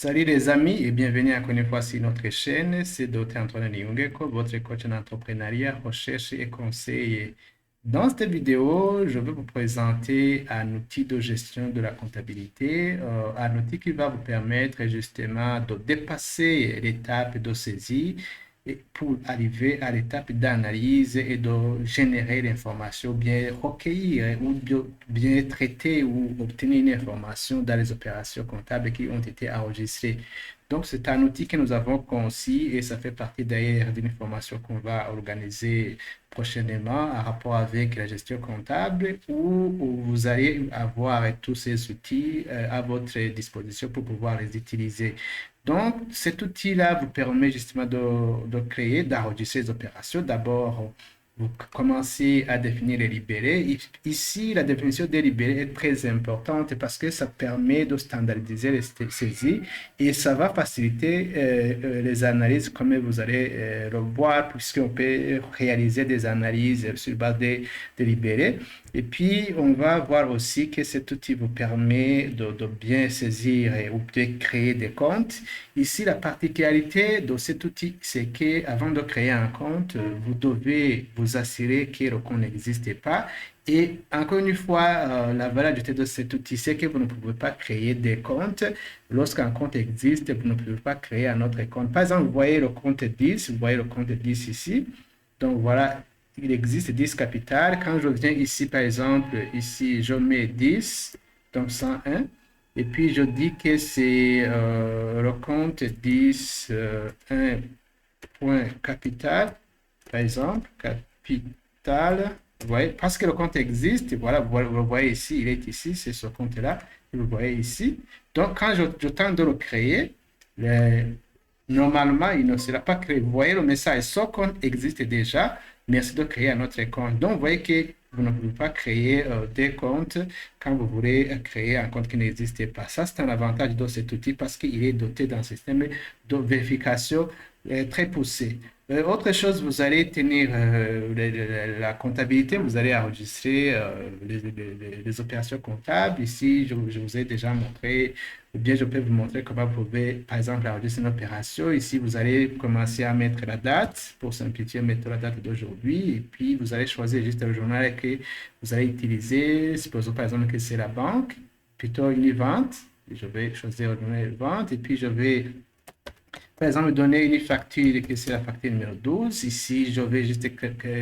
Salut les amis et bienvenue encore une fois sur notre chaîne. C'est Dr. Antoine Niungeko, votre coach en entrepreneuriat, recherche et conseil. Dans cette vidéo, je vais vous présenter un outil de gestion de la comptabilité, un outil qui va vous permettre justement de dépasser l'étape de saisie et pour arriver à l'étape d'analyse et de générer l'information, bien recueillir ou bien traiter ou obtenir une information dans les opérations comptables qui ont été enregistrées. Donc, c'est un outil que nous avons conçu et ça fait partie d'ailleurs d'une formation qu'on va organiser prochainement en rapport avec la gestion comptable où vous allez avoir tous ces outils à votre disposition pour pouvoir les utiliser. Donc, cet outil-là vous permet justement de créer, d'enregistrer les opérations. D'abord, vous commencez à définir les libellés. Ici, la définition des libellés est très importante parce que ça permet de standardiser les saisies et ça va faciliter les analyses comme vous allez le voir puisqu'on peut réaliser des analyses sur base des libellés. Et puis, on va voir aussi que cet outil vous permet de bien saisir ou de créer des comptes. Ici, la particularité de cet outil, c'est qu'avant de créer un compte, vous devez vous assurer que le compte n'existe pas. Et encore une fois, la valeur ajoutée de cet outil, c'est que vous ne pouvez pas créer des comptes. Lorsqu'un compte existe, vous ne pouvez pas créer un autre compte. Par exemple, vous voyez le compte 10, vous voyez le compte 10 ici. Donc voilà, il existe 10 capitales. Quand je viens ici, par exemple, ici, je mets 10, donc 101. Et puis, je dis que c'est le compte 10, 1 point capital, par exemple, capital. Vous voyez, parce que le compte existe, voilà, vous le voyez ici, il est ici, c'est ce compte-là, vous le voyez ici. Donc, quand je tente de le créer, normalement, il ne sera pas créé. Vous voyez le message, ce compte existe déjà, merci de créer un autre compte. Donc, vous voyez que vous ne pouvez pas créer des comptes quand vous voulez créer un compte qui n'existe pas. Ça, c'est un avantage de cet outil parce qu'il est doté d'un système de vérification très poussé. Autre chose, vous allez tenir la comptabilité, vous allez enregistrer les opérations comptables. Ici, je vous ai déjà montré, ou bien je peux vous montrer comment vous pouvez, par exemple, enregistrer une opération. Ici, vous allez commencer à mettre la date, pour simplifier, mettre la date d'aujourd'hui, et puis vous allez choisir juste le journal que vous allez utiliser. Supposons par exemple que c'est la banque, plutôt une vente. Je vais choisir le journal de vente, et puis je vais par exemple, donner une facture que c'est la facture numéro 12. Ici, je vais juste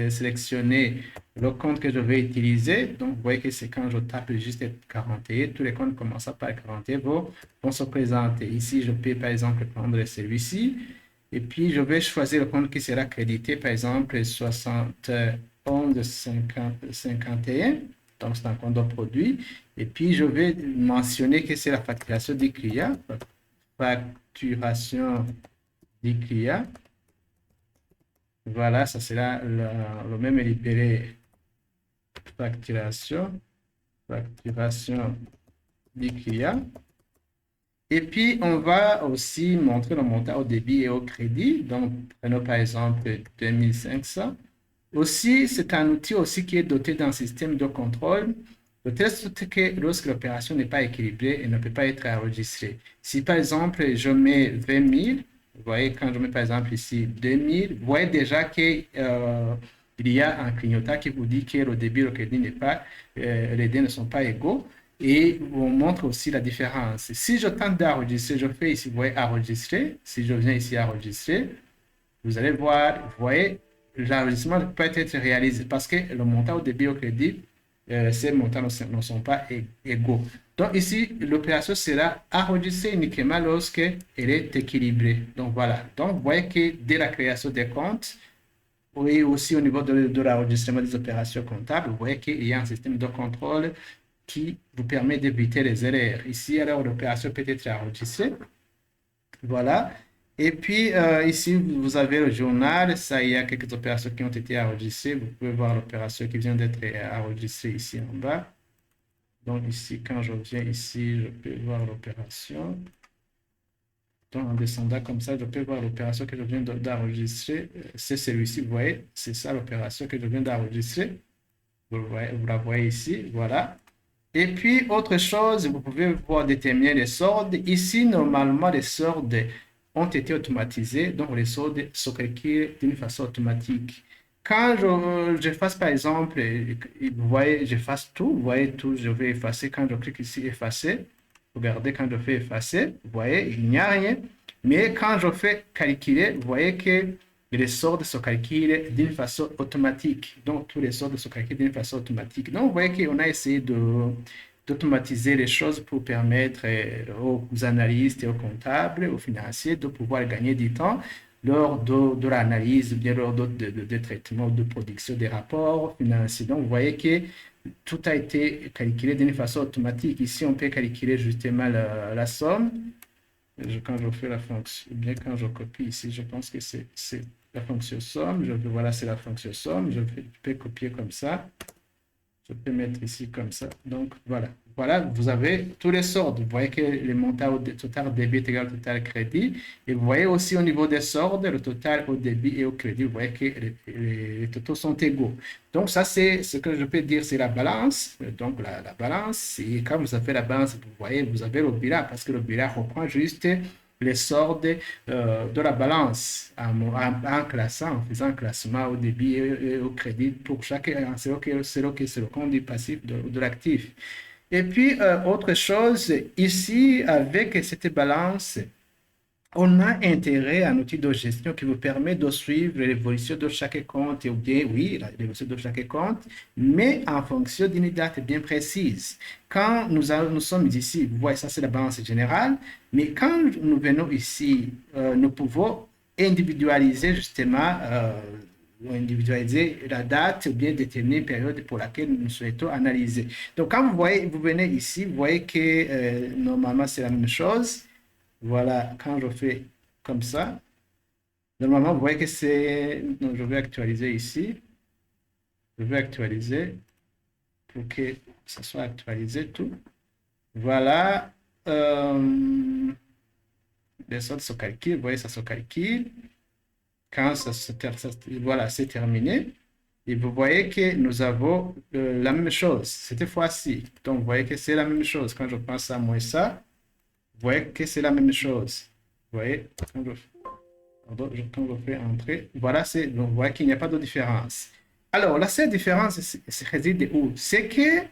sélectionner le compte que je vais utiliser. Donc, vous voyez que c'est quand je tape juste 41, tous les comptes commençant par 41 vont se présenter. Ici, je peux par exemple prendre celui-ci. Et puis, je vais choisir le compte qui sera crédité, par exemple, 71 51. Donc, c'est un compte de produit. Et puis, je vais mentionner que c'est la facturation du client. Facturation du client. Voilà, ça sera le même libellé facturation, facturation du client. Et puis, on va aussi montrer le montant au débit et au crédit. Donc, prenons par exemple 2500. Aussi, c'est un outil aussi qui est doté d'un système de contrôle de telle sorte que lorsque l'opération n'est pas équilibrée, elle ne peut pas être enregistrée. Si par exemple, je mets 20 000, vous voyez, quand je mets par exemple ici 2000, vous voyez déjà qu'il y a un clignotant qui vous dit que le débit et le crédit n'est pas, les deux ne sont pas égaux. Et on montre aussi la différence. Si je tente d'enregistrer, je fais ici, vous voyez, enregistrer. Si je viens ici enregistrer, vous allez voir, vous voyez, l'enregistrement peut être réalisé parce que le montant au débit et au crédit, ces montants ne sont pas égaux. Donc ici, l'opération sera enregistrée uniquement lorsque elle est équilibrée. Donc voilà. Donc vous voyez que dès la création des comptes, et aussi au niveau de l'enregistrement des opérations comptables, vous voyez qu'il y a un système de contrôle qui vous permet d'éviter les erreurs. Ici, alors, l'opération peut être enregistrée. Voilà. Et puis, ici, vous avez le journal. Ça, il y a quelques opérations qui ont été enregistrées. Vous pouvez voir l'opération qui vient d'être enregistrée ici en bas. Donc, ici, quand je viens ici, je peux voir l'opération. Donc, en descendant comme ça, je peux voir l'opération que je viens d'enregistrer. C'est celui-ci, vous voyez, c'est ça l'opération que je viens d'enregistrer. Vous la voyez ici, voilà. Et puis, autre chose, vous pouvez voir déterminer les soldes. Ici, normalement, les soldes ont été automatisés, donc les soldes sont calculés d'une façon automatique. Quand je fasse, par exemple, vous voyez, j'efface tout, vous voyez tout, je vais effacer. Quand je clique ici, effacer, regardez, quand je fais effacer, vous voyez, il n'y a rien. Mais quand je fais calculer, vous voyez que les soldes sont calculés d'une façon automatique. Donc, tous les soldes sont calculés d'une façon automatique. Donc, vous voyez qu'on a essayé d'automatiser les choses pour permettre aux analystes et aux comptables, aux financiers de pouvoir gagner du temps lors de l'analyse, bien lors de traitement, de production des rapports financiers. Donc, vous voyez que tout a été calculé d'une façon automatique. Ici, on peut calculer justement la somme. Quand je fais la fonction, bien quand je copie ici, je pense que c'est la fonction somme. Voilà, c'est la fonction somme. Je peux copier comme ça. Je peux mettre ici comme ça. Donc, voilà. Voilà, vous avez tous les soldes. Vous voyez que le montant au total débit est égal au total crédit. Et vous voyez aussi au niveau des soldes, le total au débit et au crédit. Vous voyez que les totaux sont égaux. Donc, ça, c'est ce que je peux dire, c'est la balance. Donc, la balance, et quand vous avez la balance, vous voyez, vous avez le bilan, parce que le bilan reprend juste les soldes de la balance en classant, en faisant un classement au débit et au crédit pour chaque, c'est le compte du passif de l'actif. Et puis, autre chose, ici, avec cette balance, on a intérêt à un outil de gestion qui vous permet de suivre l'évolution de chaque compte, ou bien, oui, l'évolution de chaque compte, mais en fonction d'une date bien précise. Quand nous sommes ici, vous voyez, ça c'est la balance générale, mais quand nous venons ici, nous pouvons individualiser justement, individualiser la date ou bien déterminer une période pour laquelle nous souhaitons analyser. Donc, quand vous voyez, vous venez ici, vous voyez que normalement c'est la même chose. Voilà, quand je fais comme ça, normalement, vous voyez que c'est... Donc, je vais actualiser ici. Je vais actualiser pour que ça soit actualisé tout. Voilà. Les soldes se calculent. Vous voyez, ça se calcule. Quand voilà, c'est terminé. Et vous voyez que nous avons la même chose cette fois-ci. Donc, vous voyez que c'est la même chose. Quand je prends ça moins ça, vous voyez que c'est la même chose. Vous voyez, quand je fais entrer, voilà, donc vous voyez qu'il n'y a pas de différence. Alors, la seule différence réside où? C'est que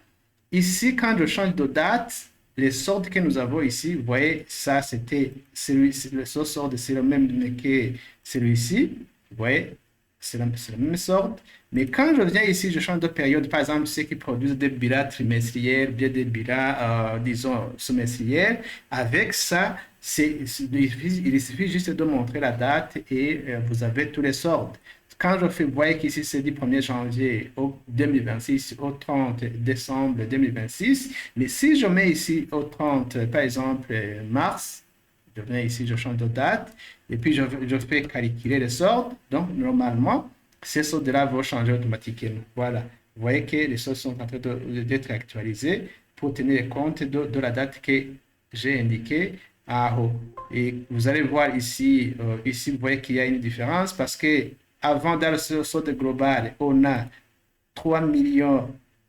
ici, quand je change de date, les soldes que nous avons ici, vous voyez, ça c'était le solde, c'est le même que celui-ci. Vous voyez, c'est la même sorte. Mais quand je viens ici, je change de période. Par exemple, ceux qui produisent des bilans trimestriels, bien des bilans, disons, semestriels. Avec ça, il suffit juste de montrer la date et vous avez tous les soldes. Quand je fais, vous voyez qu'ici, c'est du 1er janvier au 2026 au 30 décembre 2026. Mais si je mets ici au 30, par exemple, mars, je viens ici, je change de date, et puis je fais calculer les soldes. Donc, normalement, ces soldes-là vont changer automatiquement. Voilà. Vous voyez que les soldes sont en train d'être actualisés pour tenir compte de la date que j'ai indiquée en haut. Et vous allez voir ici, ici vous voyez qu'il y a une différence parce que avant dans le solde global, on a 3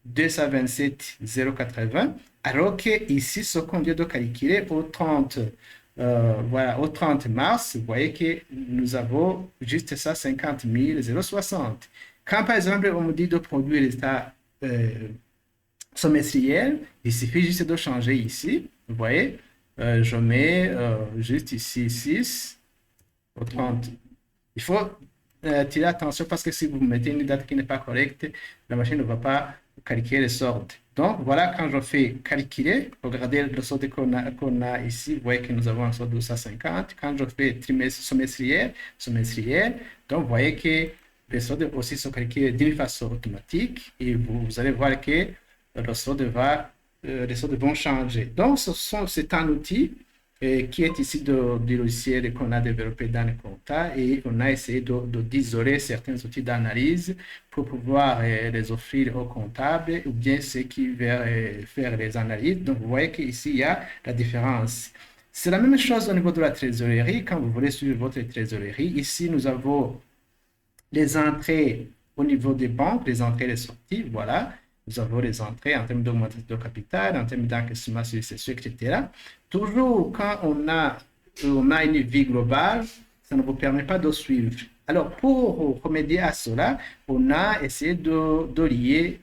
227 080, alors que ici, ce qu'on vient de calculer au 30, voilà, au 30 mars, vous voyez que nous avons juste ça, 50 060. Quand, par exemple, on me dit de produire l'état semestriel, il suffit juste de changer ici, vous voyez, je mets juste ici 6 au 30. Il faut tirer attention parce que si vous mettez une date qui n'est pas correcte, la machine ne va pas calculer les soldes. Donc, voilà, quand je fais calculer, regardez le solde qu'on a ici, vous voyez que nous avons un solde de 250. Quand je fais trimestre semestriel, donc vous voyez que les soldes aussi sont calculés d'une façon automatique et vous allez voir que le solde les soldes vont changer. Donc, c'est un outil qui est ici du logiciel qu'on a développé dans le compta et on a essayé d'isoler certains outils d'analyse pour pouvoir les offrir aux comptables ou bien ceux qui veulent faire les analyses. Donc, vous voyez qu'ici, il y a la différence. C'est la même chose au niveau de la trésorerie. Quand vous voulez suivre votre trésorerie, ici, nous avons les entrées au niveau des banques, les entrées et les sorties, voilà. Nous avons les entrées en termes d'augmentation de capital, en termes d'encaissement sur les sessions, etc. Toujours quand on a une vie globale, ça ne vous permet pas de suivre. Alors, pour remédier à cela, on a essayé de lier,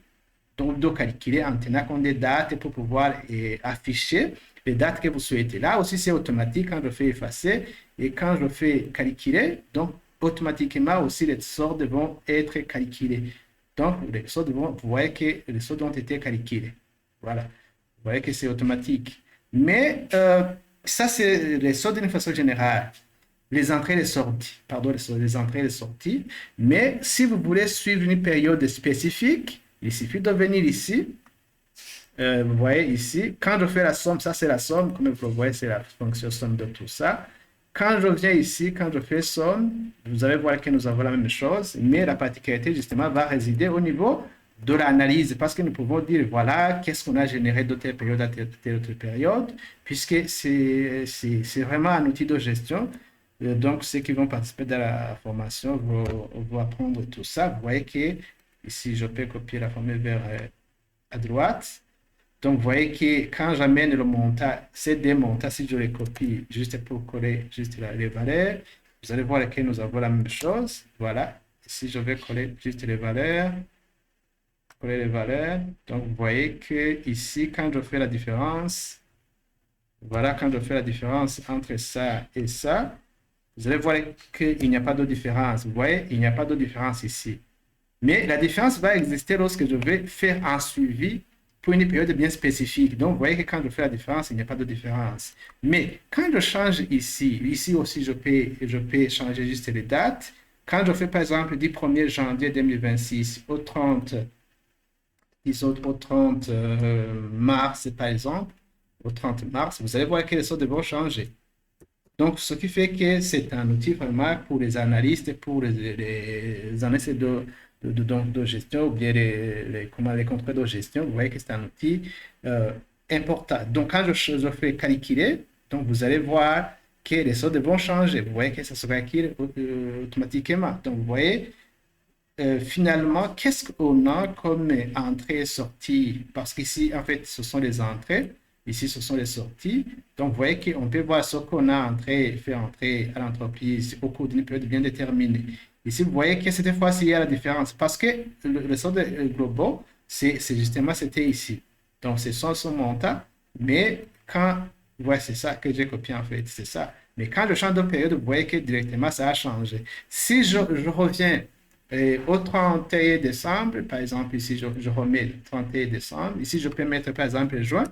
donc de calculer en tenant compte des dates pour pouvoir afficher les dates que vous souhaitez. Là aussi, c'est automatique quand je fais effacer et quand je fais calculer, donc automatiquement aussi les soldes vont être calculés. Donc, les soldes vous voyez que les soldes ont été calculés. Voilà. Vous voyez que c'est automatique. Mais ça, c'est les soldes d'une façon générale. Les entrées et les sorties. Pardon, les entrées et les sorties. Mais si vous voulez suivre une période spécifique, il suffit de venir ici. Vous voyez ici, quand je fais la somme, ça c'est la somme, comme vous le voyez, c'est la fonction somme de tout ça. Quand je viens ici, quand je fais somme, vous allez voir que nous avons la même chose, mais la particularité justement va résider au niveau de l'analyse, parce que nous pouvons dire, voilà, qu'est-ce qu'on a généré de telle période à telle autre période, puisque c'est vraiment un outil de gestion. Donc, ceux qui vont participer dans la formation vont apprendre tout ça. Vous voyez que ici, je peux copier la formule vers à droite. Donc, vous voyez que quand j'amène le montant, ces deux montants, si je les copie juste pour coller juste les valeurs, vous allez voir que nous avons la même chose. Voilà. Si je vais coller juste les valeurs, coller les valeurs, donc vous voyez que ici, quand je fais la différence, voilà, quand je fais la différence entre ça et ça, vous allez voir qu'il n'y a pas de différence. Vous voyez, il n'y a pas de différence ici. Mais la différence va exister lorsque je vais faire un suivi pour une période bien spécifique. Donc, vous voyez que quand je fais la différence, il n'y a pas de différence. Mais quand je change ici aussi, je peux changer juste les dates. Quand je fais, par exemple, du 1er janvier 2026 au 30, disons, au 30 mars, par exemple, au 30 mars, vous allez voir que les soldes vont changer. Donc, ce qui fait que c'est un outil vraiment pour les analystes, pour les analystes de gestion ou bien les contrôles de gestion. Vous voyez que c'est un outil important. Donc, quand je fais calculer, donc vous allez voir que les soldes vont changer. Vous voyez que ça se calcule automatiquement. Donc, vous voyez, finalement, qu'est-ce qu'on a comme entrée et sortie? Parce qu'ici, en fait, ce sont les entrées. Ici, ce sont les sorties. Donc, vous voyez qu'on peut voir ce qu'on a fait entrer à l'entreprise au cours d'une période bien déterminée. Ici, vous voyez que cette fois-ci, il y a la différence. Parce que le solde global, c'est justement, c'était ici. Donc, c'est son montant. Mais quand, ouais, c'est ça que j'ai copié en fait, c'est ça. Mais quand je change de période, vous voyez que directement, ça a changé. Si je reviens au 31 décembre, par exemple, ici, je remets le 31 décembre. Ici, je peux mettre, par exemple, juin.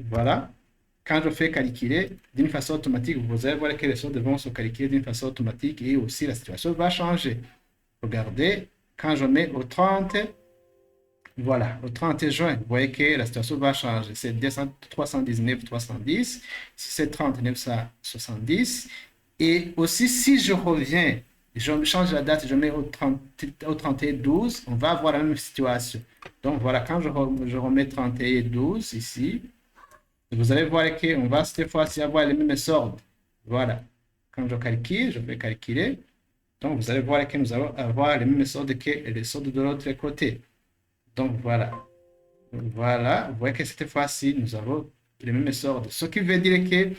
Voilà. Quand je fais calculer d'une façon automatique, vous allez voir que les choses vont se calculer d'une façon automatique et aussi la situation va changer. Regardez, quand je mets au 30, voilà, au 30 juin, vous voyez que la situation va changer. C'est 319, 310. Ici, c'est 39, 170. Et aussi, si je reviens, je change la date, je mets au 31 12, on va avoir la même situation. Donc, voilà, quand je remets 31 12 ici, vous allez voir qu'on va cette fois-ci avoir les mêmes soldes. Voilà. Quand je calcule, je vais calculer. Donc, vous allez voir que nous allons avoir les mêmes soldes que les soldes de l'autre côté. Donc, voilà. Voilà. Vous voyez que cette fois-ci, nous avons les mêmes soldes. Ce qui veut dire que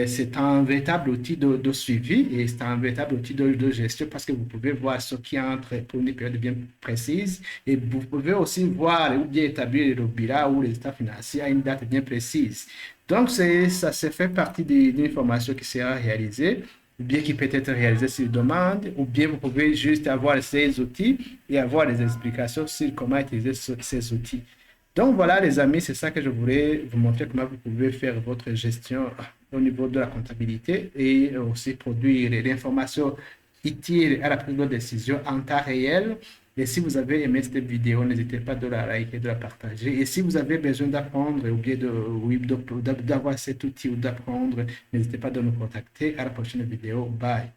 c'est un véritable outil de suivi et c'est un véritable outil de gestion parce que vous pouvez voir ce qui entre pour une période bien précise et vous pouvez aussi voir ou bien établir le bilan ou les états financiers à une date bien précise. Donc, ça fait partie d'une formation qui sera réalisée ou bien qui peut être réalisée sur demande, ou bien vous pouvez juste avoir ces outils et avoir des explications sur comment utiliser ces outils. Donc voilà les amis, c'est ça que je voulais vous montrer comment vous pouvez faire votre gestion au niveau de la comptabilité et aussi produire l'information utile à la prise de décision en temps réel. Et si vous avez aimé cette vidéo, n'hésitez pas de la liker, de la partager. Et si vous avez besoin d'apprendre ou bien d'avoir cet outil ou d'apprendre, n'hésitez pas de nous contacter. À la prochaine vidéo. Bye.